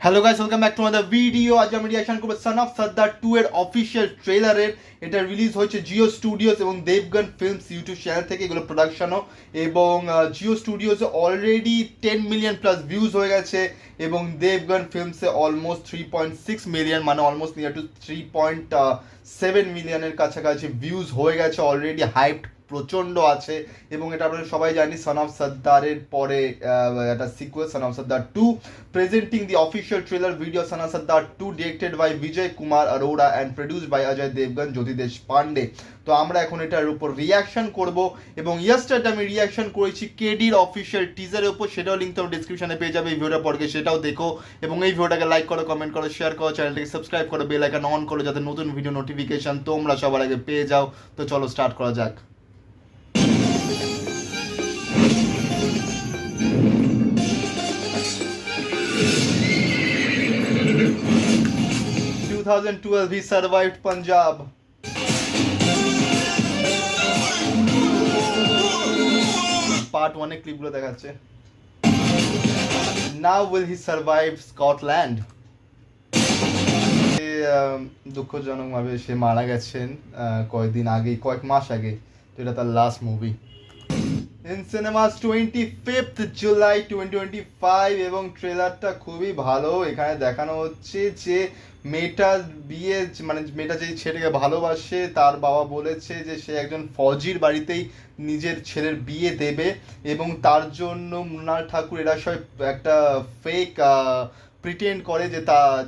Hello guys, welcome back to another video. আজ আমি reaction করব সন অফ সর্দার 2 এর অফিশিয়াল ট্রেলারের। এটা রিলিজ হয়েছে জিও স্টুডিওস এবং দেবগন ফিল্মস ইউটিউব চ্যানেল থেকে। এগুলো প্রোডাকশনও এবং জিও স্টুডিওসে অলরেডি 10 মিলিয়ন প্লাস ভিউজ হয়ে গেছে এবং দেবগন ফিল্মসে অলমোস্ট 3.6 মিলিয়ন, মানে অলমোস্ট নিয়ার টু 3.7 মিলিয়নের কাছাকাছি ভিউজ হয়ে গেছে অলরেডি। হাইপড প্রচণ্ড আছে এবং এটা আমরা সবাই জানি সন অফ সর্দারের পরে একটা sequel son of Sardar 2। Presenting the official trailer video son of Sardar 2 directed by Vijay Kumar Arora and produced by Ajay Devgan, Jyoti Deshpande. তো আমরা এখন এটার উপর রিয়াকশন করব এবং ইয়েস্টারডে আমি রিয়াকশন করেছি কেডির অফিসিয়াল টিজারের উপর, সেটাও লিঙ্ক তোমরা ডিসক্রিপশনে পেয়ে যাবে। এই ভিডিওটা পড়ে সেটাও দেখো এবং এই ভিডিওটাকে লাইক করো, কমেন্ট করো, শেয়ার করো, চ্যানেলটাকে সাবস্ক্রাইব করো, বেল আইকন অন করো যাতে নতুন ভিডিও নোটিফিকেশন তোমরা সবার আগে পেয়ে যাও। তো চলো স্টার্ট করা যাক। 2012 he survived Punjab. পার্ট 1 এ ক্লিপগুলো দেখাচ্ছে। Now will he survive Scotland? দুঃখজনকভাবে সে মারা গেছেন কয়েকদিন আগে, কয়েক মাস আগে। তো এটা তার last movie. In cinemas 25th July 2025 এবং ট্রেলারটা খুবই ভালো। এখানে দেখানো হচ্ছে যে মেয়েটার বিয়ে, মানে মেয়েটা যে ছেলেকে ভালোবাসে তার বাবা বলেছে যে সে একজন ফৌজির বাড়িতেই নিজের ছেলের বিয়ে দেবে এবং তার জন্য মৃণাল ঠাকুর এরা সব একটা ফেক প্রিটেন্ড করে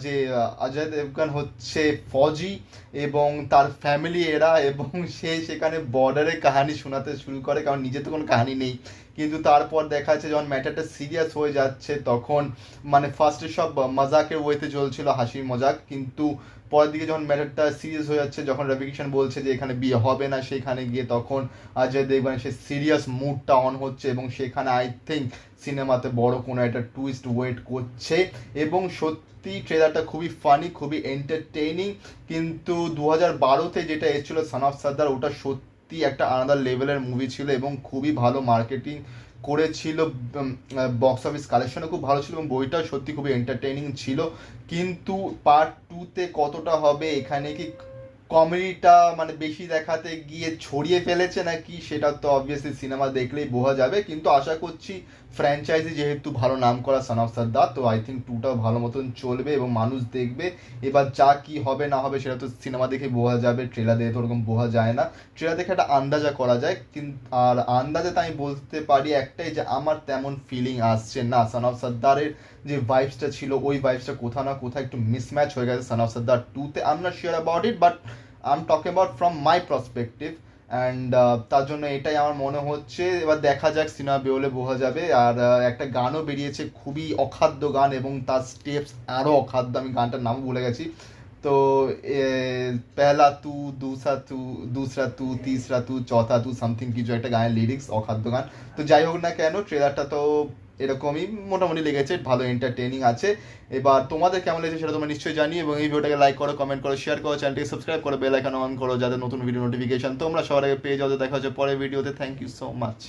যে অজয় দেবগন হচ্ছে ফৌজি এবং তার ফ্যামিলি এরা, এবং সে সেখানে বর্ডারে কাহিনী শোনাতে শুরু করে, কারণ নিজে তো কোনো কাহিনী নেই। কিন্তু তারপর দেখা যাচ্ছে যখন ম্যাটারটা সিরিয়াস হয়ে যাচ্ছে তখন, মানে ফার্স্টে সব মজাকের ওয়েতে চলছিল, হাসির মজাক, কিন্তু পরের দিকে যখন ম্যাটারটা সিরিয়াস হয়ে যাচ্ছে, যখন রবি কিষান বলছে যে এখানে বিয়ে হবে না, সেখানে গিয়ে তখন অজয় দেবগনের সে সিরিয়াস মুডটা অন হচ্ছে এবং সেখানে আই থিঙ্ক সিনেমাতে বড় কোনো একটা টুইস্ট ওয়েট করছে। এবং সত্যি ট্রেলারটা খুবই ফানি, খুবই এন্টারটেইনিং। কিন্তু 2012-তে যেটা এসেছিল সন অফ সর্দার, ওটা সত্যি একটা আলাদা লেভেলের মুভি ছিল এবং খুবই ভালো মার্কেটিং করেছিল, বক্স অফিস কালেকশনও খুব ভালো ছিল এবং বইটাও সত্যি খুবই এন্টারটেইনিং ছিল। কিন্তু পার্ট 2-তে কতটা হবে, এখানে কি কমেডিটা মানে বেশি দেখাতে গিয়ে ছড়িয়ে ফেলেছে নাকি, সেটা তো অবভিয়াসলি সিনেমা দেখলেই বোঝা যাবে। কিন্তু আশা করছি ফ্র্যাঞ্চাইজি যেহেতু ভালো নাম করা সন অফ সর্দার, তো আই থিঙ্ক 2টাও ভালো মতন চলবে এবং মানুষ দেখবে। এবার যা কি হবে না হবে সেটা তো সিনেমা দেখে বোঝা যাবে, ট্রেলার দেখে তো ওরকম বোঝা যায় না। ট্রেলার দেখে একটা আন্দাজা করা যায়, কিন্তু আর আন্দাজে তো আমি বলতে পারি একটাই, যে আমার তেমন ফিলিং আসছে না। সন অফ সর্দারের যে ভাইবসটা ছিল ওই ভাইবসটা কোথাও না কোথাও একটু মিসম্যাচ হয়ে গেছে সন অফ সর্দার 2-তে। I am not sure about it, but I am talking about from my perspective and তার জন্য এটাই আমার মনে হচ্ছে। এবার দেখা যাক, সিনেমা বেরোলে বোঝা যাবে। আর একটা গানও বেরিয়েছে, খুবই অখাদ্য গান এবং তার স্টেপস আরও অখাদ্য, আমি গানটার নাম ভুলে গেছি। তো পেহলা তু, দুসরা তু, তিসরা তু, চৌথা তু, সামথিং কিছু একটা গানের লিরিক্স, অখাদ্য গান। তো যাই হোক না কেন, ট্রেলারটা তো এরকমই মোটামুটি লেগেছে, ভালো এন্টারটেইনিং আছে। এবার তোমাদের কেমন লেগেছে সেটা তোমরা নিশ্চয়ই জানি এবং এই ভিডিওটাকে লাইক করো, কমেন্ট করো, শেয়ার করো, চ্যানেলটিকে সাবস্ক্রাইব করো, বেল আইকন অন করো যাতে নতুন ভিডিও নোটিফিকেশন তোমরা সবার আগে পেয়ে যাও। দেখা হচ্ছে পরের ভিডিওতে। Thank you so much.